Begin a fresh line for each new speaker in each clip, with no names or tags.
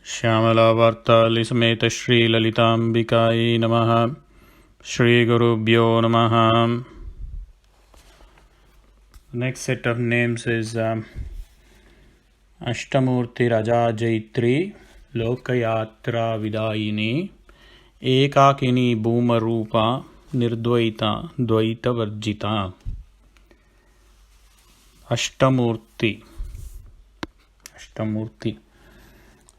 श्यामलावार्ताली समेत श्री ललितांबिकायै नमः। श्री गुरुभ्यो नमः. Next set of names is Ashtamurti Raja Jaitri Lokayatra Vidayini Ekakini Bhuma Rupa Nirdvaita Dvaita Varjita. Ashtamurti.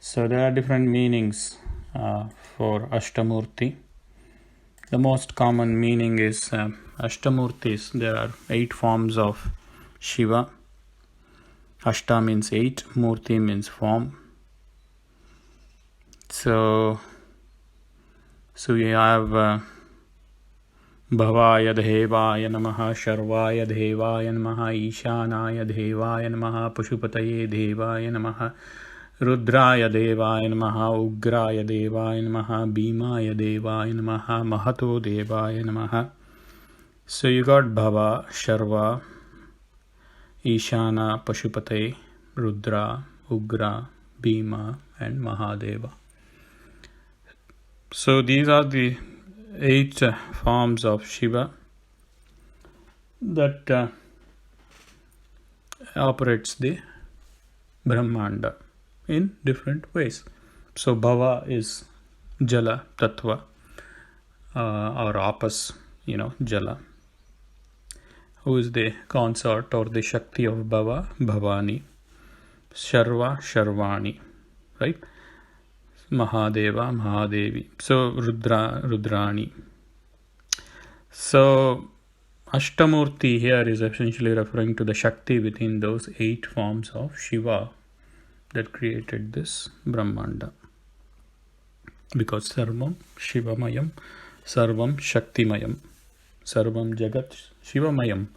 So there are different meanings for Ashtamurti. The most common meaning is Ashtamurtis. There are 8 forms of Shiva. Ashta means 8, Murti means form. So we have Bhavaya Devaya Namaha, Sharvaya Devaya Namaha, Ishanaya Devaya Namaha, Pashupataye Devaya Namaha, Rudraya Devaya Namaha, Ugraya Devaya Namaha, Bhimaya Devaya Namaha, Mahato Devaya Namaha. So you got Bhava, Sharva, Ishana, Pashupate, Rudra, Ugra, Bhima and Mahadeva. So these are the 8 forms of Shiva that operates the Brahmanda in different ways. So Bhava is Jala Tattva or Apas, Jala. Who is the consort or the Shakti of Bhava? Bhavani. Sharva, Sharvani. Right? Mahadeva, Mahadevi. So Rudra, Rudrani. So Ashtamurti here is essentially referring to the Shakti within those 8 forms of Shiva that created this Brahmanda. Because Sarvam Shivamayam, Sarvam Shaktimayam, Sarvam Jagat Shivamayam.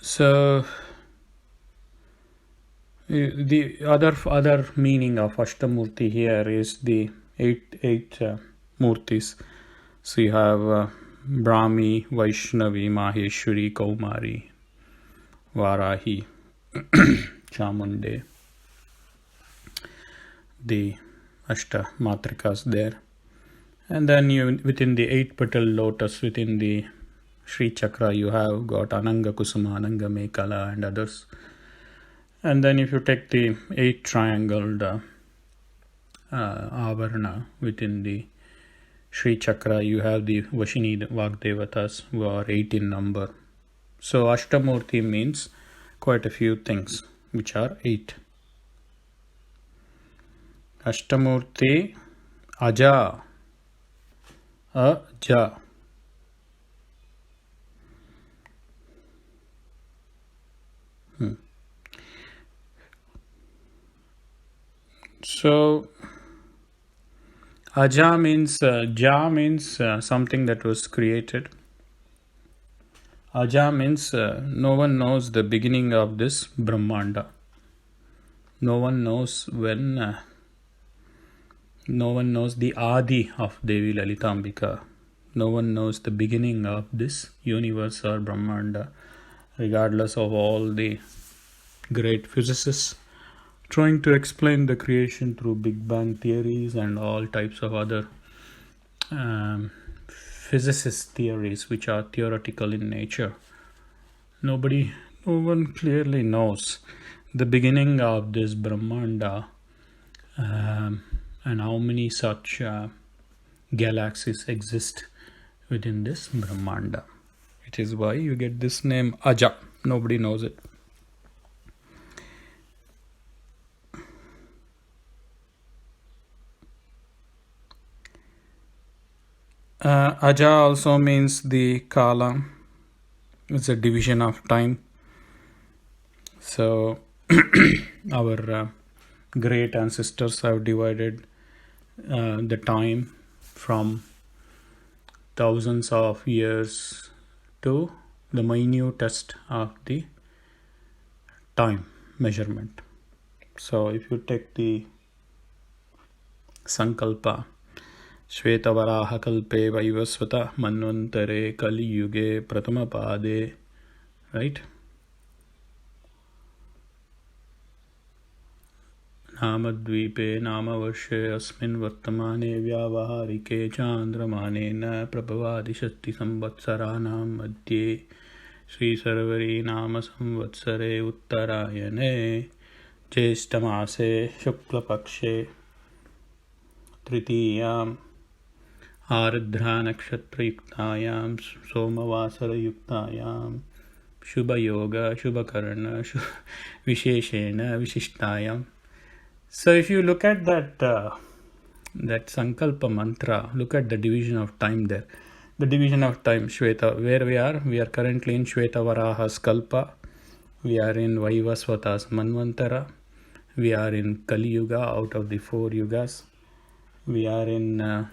So the other meaning of Ashtamurti here is the 8 Murtis. So you have Brahmi, Vaishnavi, Maheshwari, Kaumari, Varahi, Chamunde, the Ashta Matrikas there. And then within the 8 petal lotus, within the Sri Chakra, you have got Ananga Kusuma, Ananga Mekala and others. And then if you take the 8 triangled Avarana within the Sri Chakra, you have the Vashini Vagdevatas who are 8 in number. So Ashtamurti means quite a few things which are 8. Ashtamurti Aja. Aja. So Aja means Ja means something that was created. Aja means no one knows the beginning of this Brahmanda. No one knows when. No one knows the Adi of Devi Lalitambika. No one knows the beginning of this universe or Brahmanda, regardless of all the great physicists trying to explain the creation through Big Bang theories and all types of other physicist theories which are theoretical in nature. No one clearly knows the beginning of this Brahmanda and how many such galaxies exist within this Brahmanda. It is why you get this name Aja. Nobody knows it. Aja also means the Kala. It's a division of time. So our great ancestors have divided the time from thousands of years to the minutest of the time measurement. So if you take the Sankalpa, Shvetavaraha kalpe vaivasvata manvantare kali yuge pratama pade, right? नामद्वीपे नामवर्षे अस्मिन् वर्तमाने व्यावहारिके चान्द्रमानेन प्रभवादिषष्टिसंवत्सराणां मध्ये श्रीशर्वरी नाम संवत्सरे उत्तरायणे ज्येष्ठमासे शुक्लपक्षे तृतीयाम् आर्द्रानक्षत्रयुक्तायां सोमवासरयुक्तायां शुभयोग शुभकर्ण विशेषेण विशिष्टायां. So if you look at that Sankalpa mantra, look at the division of time there. The division of time, Shweta, where we are currently in Shvetavaraha's Kalpa. We are in Vaivasvata's Manvantara. We are in Kali Yuga, out of the 4 yugas. We are in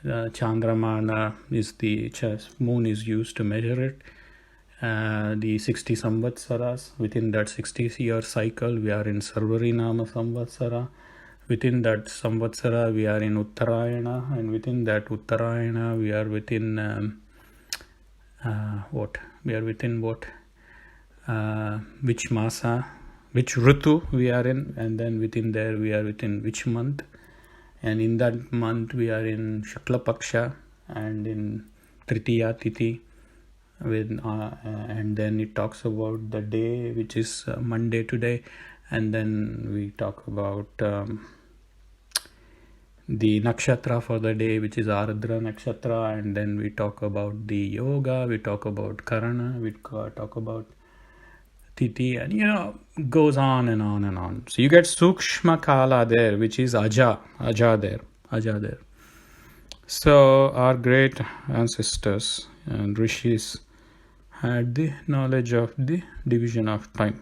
Chandramana, is the moon is used to measure it. The 60 samvatsaras, within that 60-year cycle we are in Sarvari Nama Samvatsara. Within that Samvatsara we are in Uttarayana, and within that Uttarayana we are within which masa, which Ritu we are in, and then within there we are within which month, and in that month we are in Shukla Paksha and in Tritiya Tithi. And then it talks about the day, which is Monday today, and then we talk about the nakshatra for the day, which is Ardra nakshatra, and then we talk about the yoga, we talk about karana, we talk about titi, and goes on and on and on. So you get sukshma kala there, which is aja there. So our great ancestors and rishis had the knowledge of the division of time.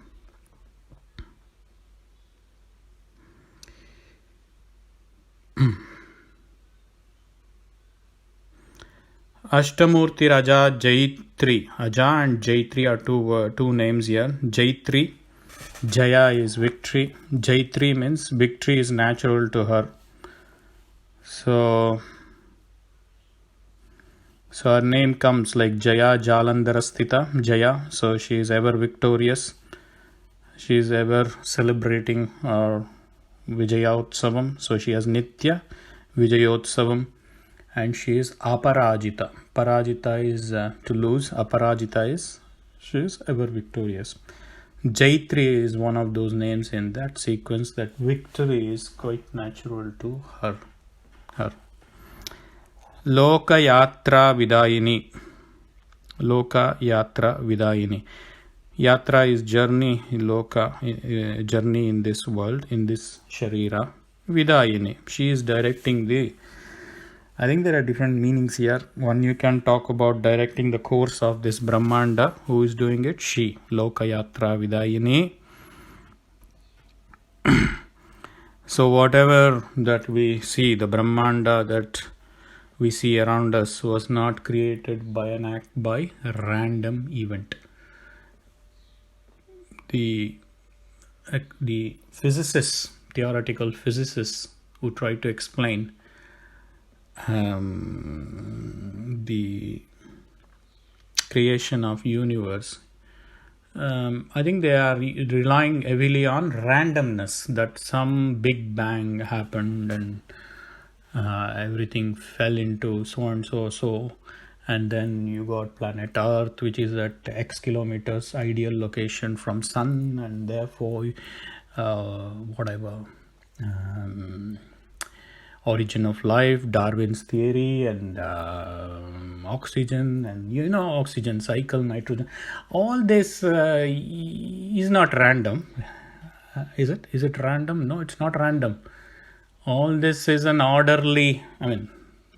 Ashtamurti Raja Jaitri. Aja and Jaitri are two names here. Jaitri, Jaya is victory. Jaitri means victory is natural to her. So her name comes like Jaya Jalandarastita, Jaya. So she is ever victorious. She is ever celebrating Vijayotsavam. So she has Nitya Vijayotsavam. And she is Aparajita. Parajita is to lose. Aparajita is she is ever victorious. Jaitri is one of those names in that sequence that victory is quite natural to her. Loka Yatra Vidayini. Loka Yatra Vidayini. Yatra is journey, Loka, journey in this world, in this Sharira. Vidayini. She is directing I think there are different meanings here. One, you can talk about directing the course of this Brahmanda. Who is doing it? She. Loka Yatra Vidayini. So whatever that we see, the Brahmanda that we see around us was not created by an act, by a random event. The physicists, theoretical physicists who try to explain the creation of universe, I think they are relying heavily on randomness, that some big bang happened and everything fell into so and so, and then you got planet Earth, which is at X kilometers ideal location from Sun, and therefore origin of life, Darwin's theory, and oxygen, and oxygen cycle, nitrogen. All this is not random. Is it? Is it random? No, it's not random. All this is an orderly,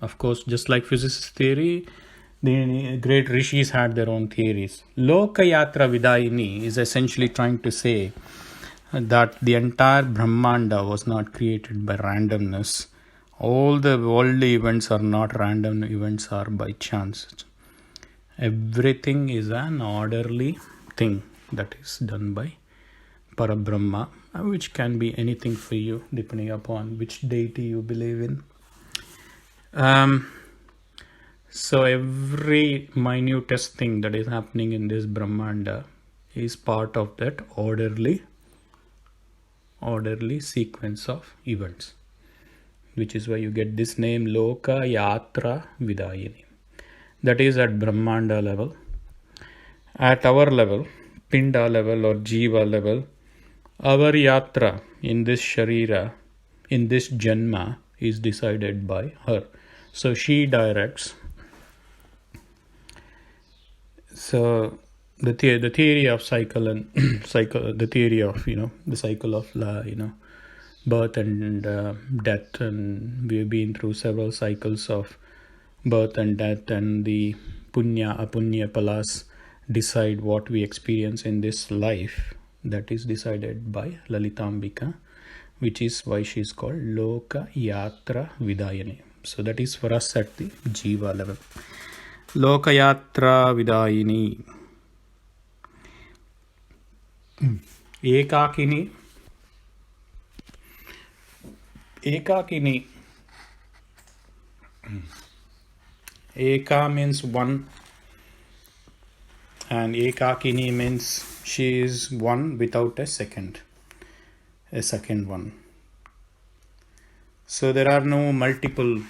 of course, just like physicists' theory, the great rishis had their own theories. Lokayatra Vidayini is essentially trying to say that the entire Brahmanda was not created by randomness. All the worldly events are not random events, are by chance. Everything is an orderly thing that is done by Parabrahma, which can be anything for you depending upon which deity you believe in. So every minutest thing that is happening in this Brahmanda is part of that orderly orderly sequence of events, which is why you get this name Loka Yatra Vidayini. That is at Brahmanda level. At our level, Pinda level or Jiva level, our yatra in this Sharira, in this Janma, is decided by her. So she directs. So the theory of cycle and cycle, the theory of the cycle of birth and death, and we've been through several cycles of birth and death, and the punya apunya palas decide what we experience in this life. That is decided by Lalitambika, which is why she is called Loka Yatra Vidayani. So that is for us at the Jiva level. Loka Yatra Vidayini. Ekakini. Ekakini. Eka means one, and Ekakini means she is one without a second one. So there are no multiple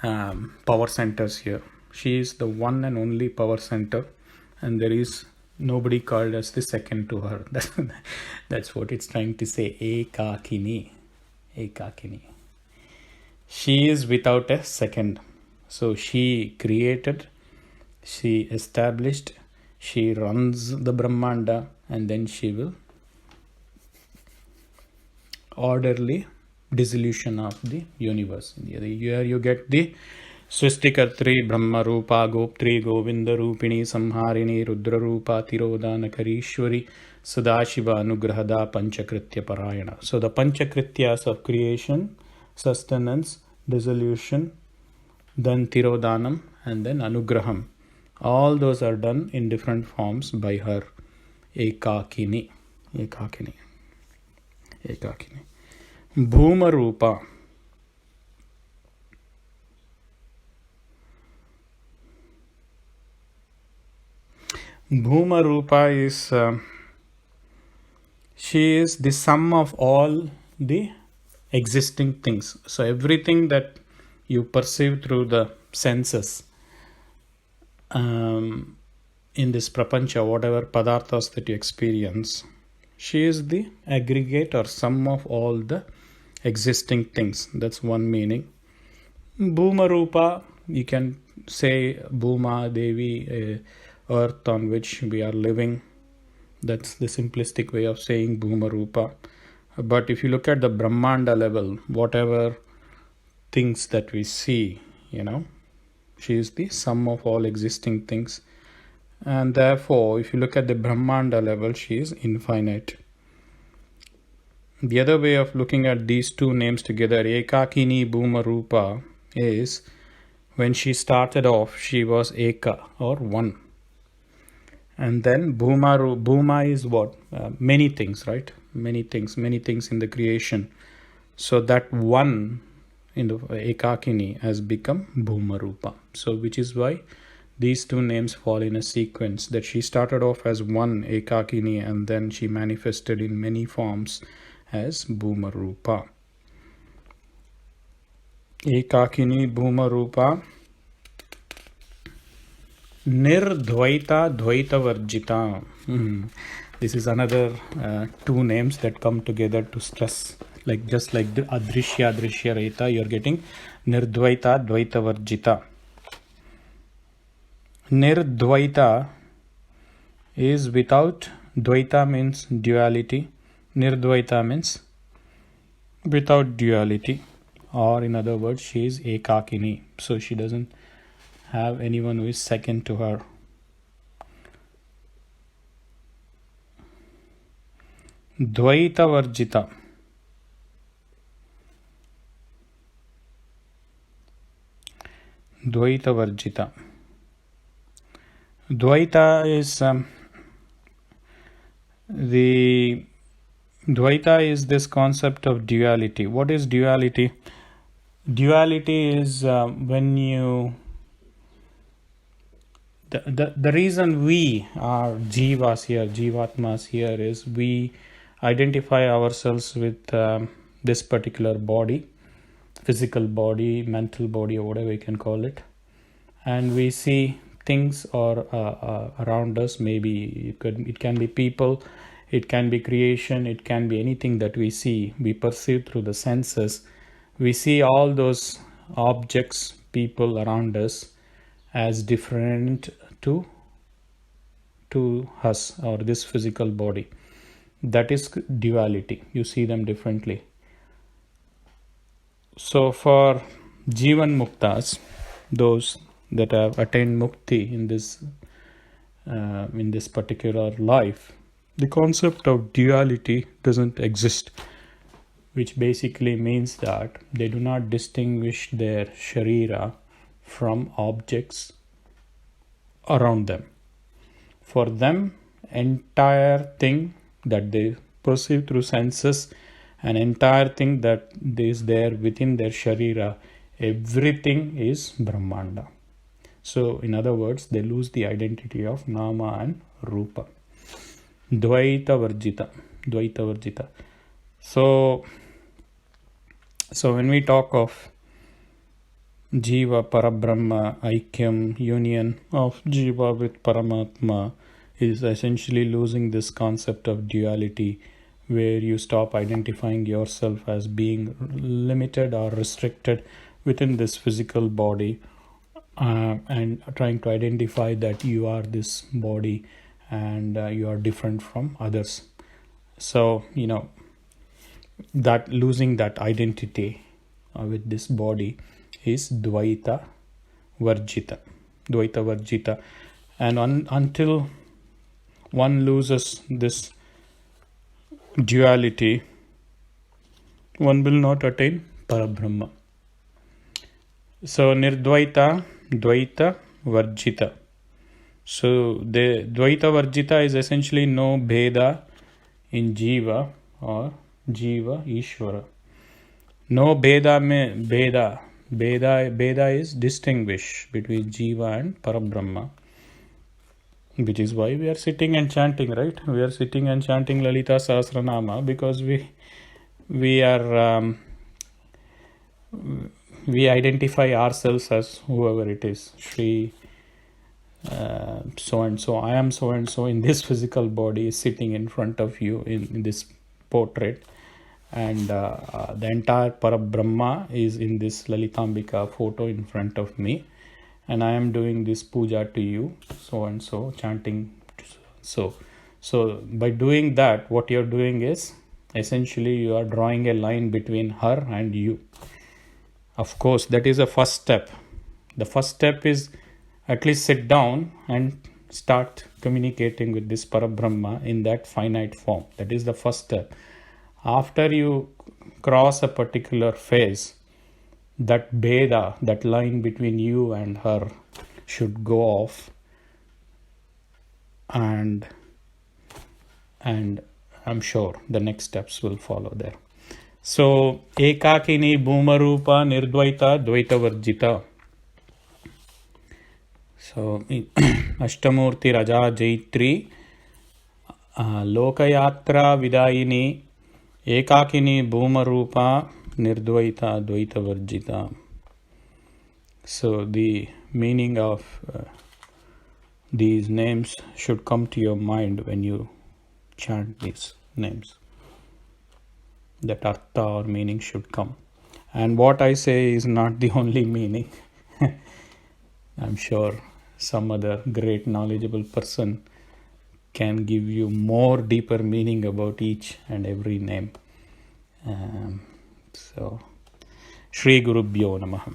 power centers here. She is the one and only power center, and there is nobody called as the second to her. That's what it's trying to say. Ekakini. Ekakini. She is without a second. So she created, she established, she runs the Brahmanda, and then she will orderly dissolution of the universe. Here you get the Sristikartri Brahma Rupa Goptri Govinda Rupini Samharini Rudra Rupa Tirodana Karishwari Sadashiva Anugrahada Panchakritya Parayana. So the Panchakrityas of creation, sustenance, dissolution, then Tirodanam, and then Anugraham. All those are done in different forms by her. Ekakini. Ekakini. Ekakini. Bhuma Rupa. Bhuma Rupa is, she is the sum of all the existing things. So everything that you perceive through the senses in this prapancha, whatever padarthas that you experience, she is the aggregate or sum of all the existing things. That's one meaning. Bhuma Rupa, you can say Bhuma Devi, earth on which we are living. That's the simplistic way of saying Bhuma Rupa. But if you look at the Brahmanda level, whatever things that we see, she is the sum of all existing things. And therefore, if you look at the Brahmanda level, she is infinite. The other way of looking at these two names together, Ekakini Bhuma Rupa, is when she started off, she was Eka or one. And then Bhuma is what? Many things, right? Many things in the creation. So that one in the Ekakini has become Bhuma Rupa. So which is why these two names fall in a sequence, that she started off as one Ekakini and then she manifested in many forms as Bhuma Rupa. Ekakini Bhuma Rupa. Nirdvaita Dvaita Varjita. This is another two names that come together to stress. Just like the Adrishya Rahita, you're getting Nirdvaita Dvaita Varjita. Nirdvaita is without. Dvaita means duality. Nirdvaita means without duality. Or in other words, she is Ekakini. So she doesn't have anyone who is second to her. Dvaita Varjita. Dvaita Varjita. Dvaita is Dvaita is this concept of duality. What is duality? Duality is when you the reason we are jivas here, jivatmas here, is we identify ourselves with this particular body, physical body, mental body, or whatever you can call it, and we see things or around us. Maybe it can be people, it can be creation, it can be anything that we see, we perceive through the senses. We see all those objects, people around us as different to us or this physical body. That is duality. You see them differently. So for Jivan Muktas, those that have attained mukti in this particular life, the concept of duality doesn't exist, which basically means that they do not distinguish their sharira from objects around them. For them, entire thing that they perceive through senses, an entire thing that is there within their sharira, everything is Brahmanda. So in other words, they lose the identity of Nama and Rupa. Dvaita Varjita. So when we talk of Jiva, Parabrahma, Aikyam, union of Jiva with Paramatma, is essentially losing this concept of duality, where you stop identifying yourself as being limited or restricted within this physical body, and trying to identify that you are this body and you are different from others. So, that losing that identity with this body is Dvaita Varjita. And until one loses this duality, one will not attain Parabrahma. So Nirdvaita, Dvaita, Varjita. So the Dvaita Varjita is essentially no Bheda in Jiva or Jiva Ishvara. No Bheda mein Bheda is distinguish between Jiva and Parabrahma, which is why we are sitting and chanting, right? We are sitting and chanting Lalita Sahasranama because we identify ourselves as whoever it is. Shri so and so, I am so and so in this physical body is sitting in front of you in this portrait, and the entire Parabrahma is in this Lalitambika photo in front of me, and I am doing this puja to you, so and so, chanting. So by doing that, what you're doing is essentially you are drawing a line between her and you. Of course, that is a first step. The first step is at least sit down and start communicating with this Parabrahma in that finite form. That is the first step. After you cross a particular phase, that Bheda, that line between you and her, should go off, and I'm sure the next steps will follow there. So Ekakini Bhumarupa Nirdvaita Dvaita Varjita. So Ashtamurti Raja Jaitri Lokayatra Vidayini Ekakini Bhumarupa Nirdvaita Dvaita Varjita. So the meaning of these names should come to your mind when you chant these names. That artha or meaning should come. And what I say is not the only meaning. I'm sure some other great knowledgeable person can give you more deeper meaning about each and every name. So Shri Gurubhyo Namaha.